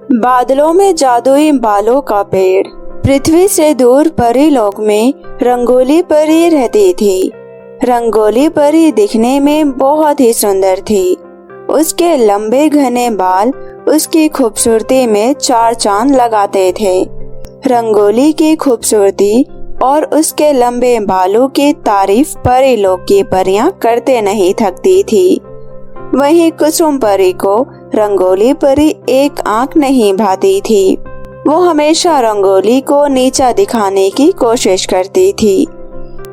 बादलों में जादुई बालों का पेड़। पृथ्वी से दूर परी लोक में रंगोली परी रहती थी। रंगोली परी दिखने में बहुत ही सुंदर थी। उसके लंबे घने बाल उसकी खूबसूरती में चार चांद लगाते थे। रंगोली की खूबसूरती और उसके लंबे बालों की तारीफ परी लोक की परियां करते नहीं थकती थी। वहीं कुसुम परी को रंगोली परी एक आंख नहीं भाती थी। वो हमेशा रंगोली को नीचा दिखाने की कोशिश करती थी,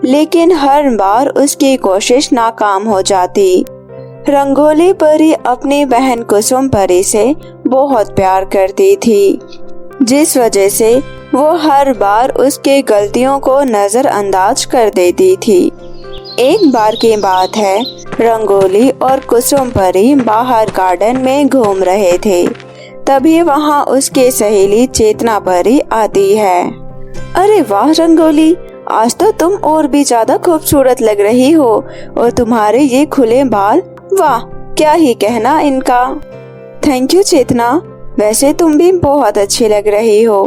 लेकिन हर बार उसकी कोशिश नाकाम हो जाती। रंगोली परी अपनी बहन कुसुम परी से बहुत प्यार करती थी, जिस वजह से वो हर बार उसकी गलतियों को नजरअंदाज कर देती थी। एक बार की बात है, रंगोली और कुसुम परी बाहर गार्डन में घूम रहे थे। तभी वहाँ उसकी सहेली चेतना परी आती है। अरे वाह रंगोली, आज तो तुम और भी ज्यादा खूबसूरत लग रही हो, और तुम्हारे ये खुले बाल, वाह क्या ही कहना इनका। थैंक यू चेतना, वैसे तुम भी बहुत अच्छी लग रही हो।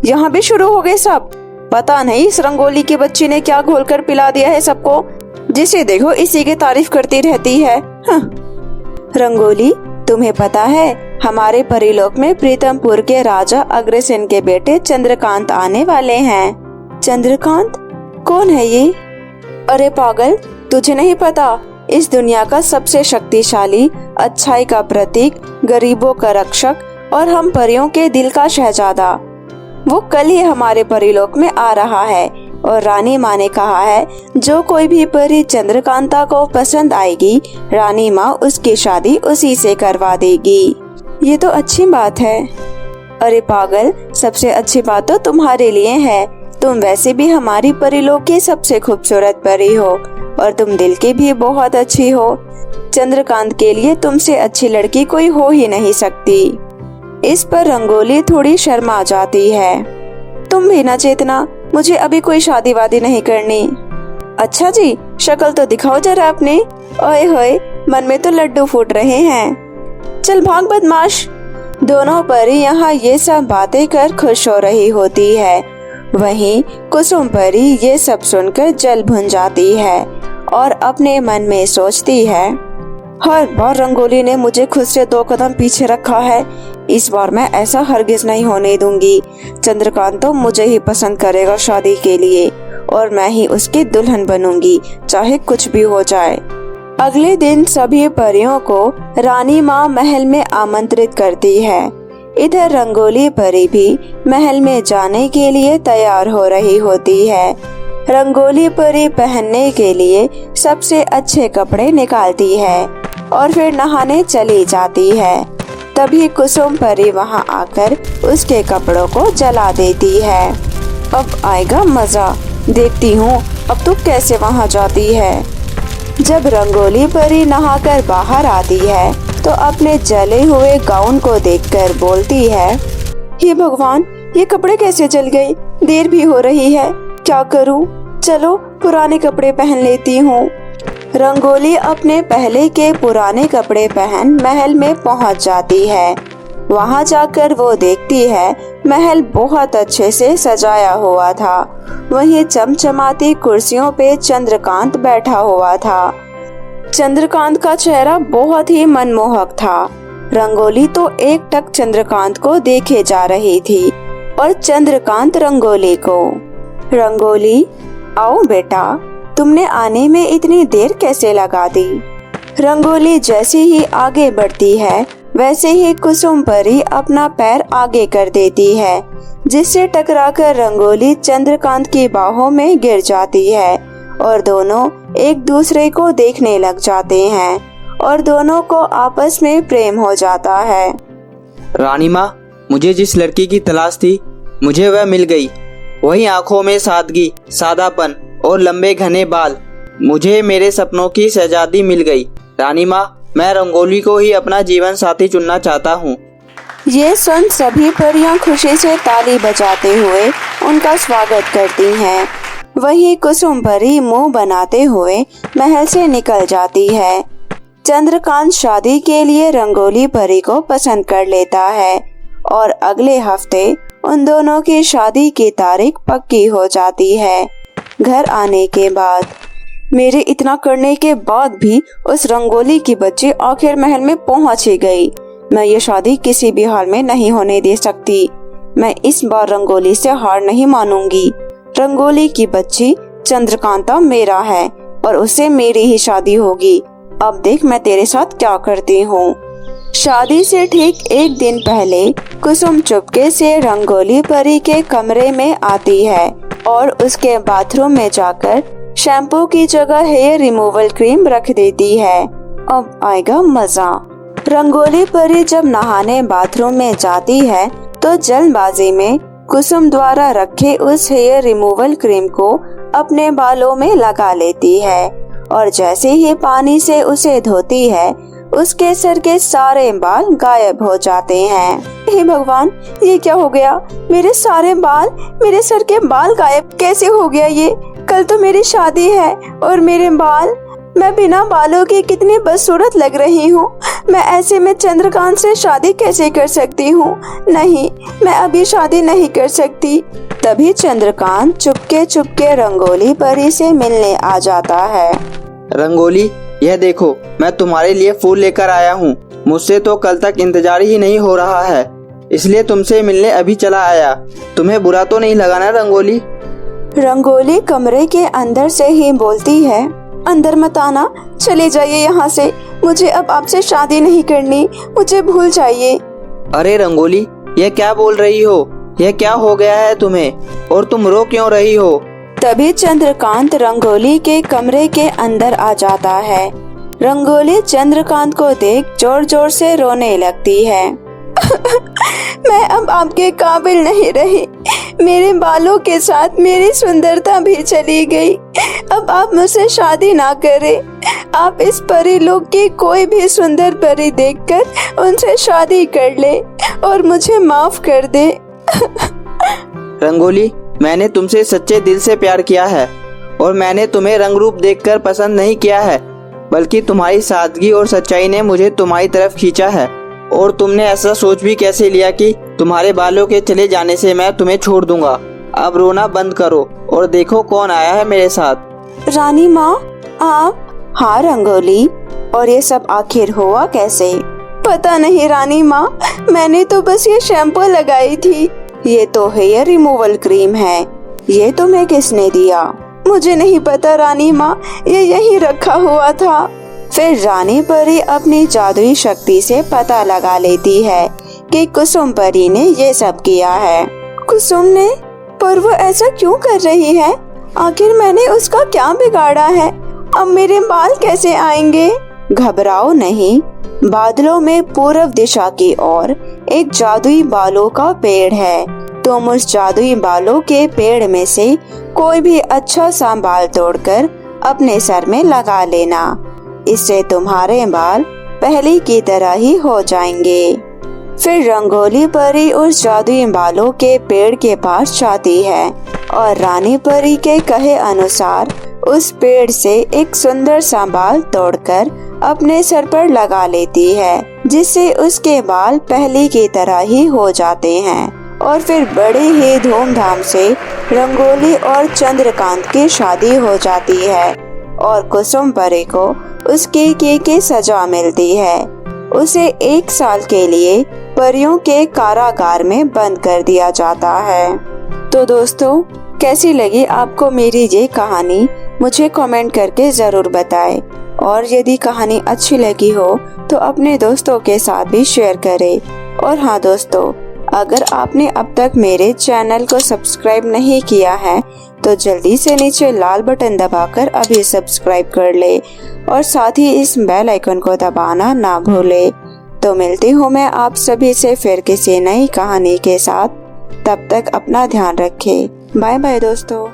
यहाँ भी शुरू हो गए सब। पता नहीं इस रंगोली के बच्चे ने क्या घोलकर पिला दिया है सबको, जिसे देखो इसी की तारीफ करती रहती है। रंगोली, तुम्हें पता है हमारे परीलोक में प्रीतमपुर के राजा अग्रसेन के बेटे चंद्रकांत आने वाले हैं। चंद्रकांत कौन है ये? अरे पागल, तुझे नहीं पता? इस दुनिया का सबसे शक्तिशाली, अच्छाई का प्रतीक, गरीबों का रक्षक और हम परियों के दिल का शहजादा, वो कल ही हमारे परीलोक में आ रहा है। और रानी माँ ने कहा है जो कोई भी परी चंद्रकांता को पसंद आएगी, रानी माँ उसकी शादी उसी से करवा देगी। ये तो अच्छी बात है। अरे पागल, सबसे अच्छी बात तो तुम्हारे लिए है। तुम वैसे भी हमारी परीलोक की सबसे खूबसूरत परी हो और तुम दिल की भी बहुत अच्छी हो। चंद्रकांत के लिए तुमसे अच्छी लड़की कोई हो ही नहीं सकती। इस पर रंगोली थोड़ी शर्मा जाती है। तुम भी ना चेतना, मुझे अभी कोई शादी वादी नहीं करनी। अच्छा जी, शक्ल तो दिखाओ जरा अपनी। ओए होए, मन में तो लड्डू फूट रहे हैं। चल भाग बदमाश। दोनों परी यहाँ ये सब बातें कर खुश हो रही होती है। वहीं कुसुम परी ये सब सुनकर जल भुन जाती है और अपने मन में सोचती है, हर बार रंगोली ने मुझे खुद से 2 कदम पीछे रखा है। इस बार मैं ऐसा हरगिज नहीं होने दूंगी। चंद्रकांत तो मुझे ही पसंद करेगा शादी के लिए, और मैं ही उसकी दुल्हन बनूंगी, चाहे कुछ भी हो जाए। अगले दिन सभी परियों को रानी माँ महल में आमंत्रित करती है। इधर रंगोली परी भी महल में जाने के लिए तैयार हो रही होती है। रंगोली परी पहनने के लिए सबसे अच्छे कपड़े निकालती है और फिर नहाने चली जाती है। तभी कुसुम परी वहां आकर उसके कपड़ों को जला देती है। अब आएगा मजा, देखती हूँ अब तू कैसे वहां जाती है। जब रंगोली परी नहाकर बाहर आती है तो अपने जले हुए गाउन को देखकर बोलती है, हे भगवान, ये कपड़े कैसे जल गए? देर भी हो रही है, क्या करूँ? चलो पुराने कपड़े पहन लेती हूँ। रंगोली अपने पहले के पुराने कपड़े पहन महल में पहुँच जाती है। वहाँ जाकर वो देखती है महल बहुत अच्छे से सजाया हुआ था। वहीं चमचमाती कुर्सियों पे चंद्रकांत बैठा हुआ था। चंद्रकांत का चेहरा बहुत ही मनमोहक था। रंगोली तो एकटक चंद्रकांत को देखे जा रही थी और चंद्रकांत रंगोली को। रंगोली, आओ बेटा, तुमने आने में इतनी देर कैसे लगा दी? रंगोली जैसे ही आगे बढ़ती है वैसे ही कुसुम परी अपना पैर आगे कर देती है, जिससे टकराकर रंगोली चंद्रकांत की बाहों में गिर जाती है और दोनों एक दूसरे को देखने लग जाते हैं और दोनों को आपस में प्रेम हो जाता है। रानी माँ, मुझे जिस लड़की की तलाश थी मुझे वह मिल गई। वही आंखों में सादगी, सादापन और लंबे घने बाल, मुझे मेरे सपनों की शहजादी मिल गई। रानी माँ, मैं रंगोली को ही अपना जीवन साथी चुनना चाहता हूँ। ये सुन सभी परियां खुशी से ताली बजाते हुए उनका स्वागत करती हैं। वहीं कुसुम परी मुंह बनाते हुए महल से निकल जाती है। चंद्रकांत शादी के लिए रंगोली परी को पसंद कर लेता है और अगले हफ्ते उन दोनों की शादी की तारीख पक्की हो जाती है। घर आने के बाद मेरे इतना करने के बाद भी उस रंगोली की बच्ची आखिर महल में पहुंच ही गई। मैं ये शादी किसी भी हाल में नहीं होने दे सकती। मैं इस बार रंगोली से हार नहीं मानूंगी। रंगोली की बच्ची चंद्रकांता मेरा है और उससे मेरी ही शादी होगी। अब देख मैं तेरे साथ क्या करती हूँ। शादी से ठीक एक दिन पहले कुसुम चुपके से रंगोली परी के कमरे में आती है और उसके बाथरूम में जाकर शैम्पू की जगह हेयर रिमूवल क्रीम रख देती है। अब आएगा मजा। रंगोली परी जब नहाने बाथरूम में जाती है तो जल्दबाजी में कुसुम द्वारा रखे उस हेयर रिमूवल क्रीम को अपने बालों में लगा लेती है और जैसे ही पानी से उसे धोती है उसके सर के सारे बाल गायब हो जाते हैं। हे भगवान, ये क्या हो गया? मेरे सारे बाल, मेरे सर के बाल गायब कैसे हो गया ये? कल तो मेरी शादी है और मेरे बाल, मैं बिना बालों की कितनी बदसूरत लग रही हूँ। मैं ऐसे में चंद्रकांत से शादी कैसे कर सकती हूँ? नहीं, मैं अभी शादी नहीं कर सकती। तभी चंद्रकांत चुपके चुपके रंगोली परी से मिलने आ जाता है। रंगोली, यह देखो, मैं तुम्हारे लिए फूल लेकर आया हूँ। मुझसे तो कल तक इंतजार ही नहीं हो रहा है, इसलिए तुमसे मिलने अभी चला आया। तुम्हें बुरा तो नहीं लगा ना रंगोली? रंगोली कमरे के अंदर से ही बोलती है, अंदर मत आना, चले जाइए यहाँ से। मुझे अब आपसे शादी नहीं करनी, मुझे भूल जाइए। अरे रंगोली, यह क्या बोल रही हो? यह क्या हो गया है तुम्हें, और तुम रो क्यों रही हो? तभी चंद्रकांत रंगोली के कमरे के अंदर आ जाता है। रंगोली चंद्रकांत को देख जोर जोर से रोने लगती है। मैं अब आपके काबिल नहीं रही। मेरे बालों के साथ मेरी सुंदरता भी चली गई। अब आप मुझसे शादी ना करें। आप इस परी लोक की कोई भी सुंदर परी देखकर उनसे शादी कर ले और मुझे माफ कर दे। रंगोली, मैंने तुमसे सच्चे दिल से प्यार किया है और मैंने तुम्हें रंग रूप देखकर पसंद नहीं किया है, बल्कि तुम्हारी सादगी और सच्चाई ने मुझे तुम्हारी तरफ खींचा है। और तुमने ऐसा सोच भी कैसे लिया कि तुम्हारे बालों के चले जाने से मैं तुम्हें छोड़ दूंगा? अब रोना बंद करो और देखो कौन आया है मेरे साथ। रानी माँ, आप? हाँ रंगोली, और ये सब आखिर हुआ कैसे? पता नहीं रानी माँ, मैंने तो बस ये शैम्पू लगाई थी। ये तो हेयर रिमूवल क्रीम है। ये तुम्हें किसने दिया? मुझे नहीं पता रानी माँ, ये यहीं रखा हुआ था। फिर रानी परी अपनी जादुई शक्ति से पता लगा लेती है कि कुसुम परी ने ये सब किया है। कुसुम ने? पर वो ऐसा क्यों कर रही है? आखिर मैंने उसका क्या बिगाड़ा है? अब मेरे बाल कैसे आएंगे? घबराओ नहीं, बादलों में पूर्व दिशा की ओर एक जादुई बालों का पेड़ है। तुम उस जादुई बालों के पेड़ में से कोई भी अच्छा सा बाल तोड़कर अपने सर में लगा लेना। इससे तुम्हारे बाल पहले की तरह ही हो जाएंगे। फिर रंगोली परी उस जादुई बालों के पेड़ के पास जाती है और रानी परी के कहे अनुसार उस पेड़ से एक सुंदर सा बाल तोड़कर अपने सर पर लगा लेती है, जिससे उसके बाल पहले की तरह ही हो जाते हैं। और फिर बड़े ही धूमधाम से रंगोली और चंद्रकांत की शादी हो जाती है और कुसुम परी को उसकी की सजा मिलती है। उसे 1 साल के लिए परियों के कारागार में बंद कर दिया जाता है। तो दोस्तों, कैसी लगी आपको मेरी ये कहानी? मुझे कमेंट करके ज़रूर बताएं। और यदि कहानी अच्छी लगी हो तो अपने दोस्तों के साथ भी शेयर करें। और हाँ दोस्तों, अगर आपने अब तक मेरे चैनल को सब्सक्राइब नहीं किया है तो जल्दी से नीचे लाल बटन दबाकर अभी सब्सक्राइब कर ले और साथ ही इस बेल आइकन को दबाना ना भूले। तो मिलती हूँ मैं आप सभी से फिर किसी नई कहानी के साथ। तब तक अपना ध्यान रखें। बाय बाय दोस्तों।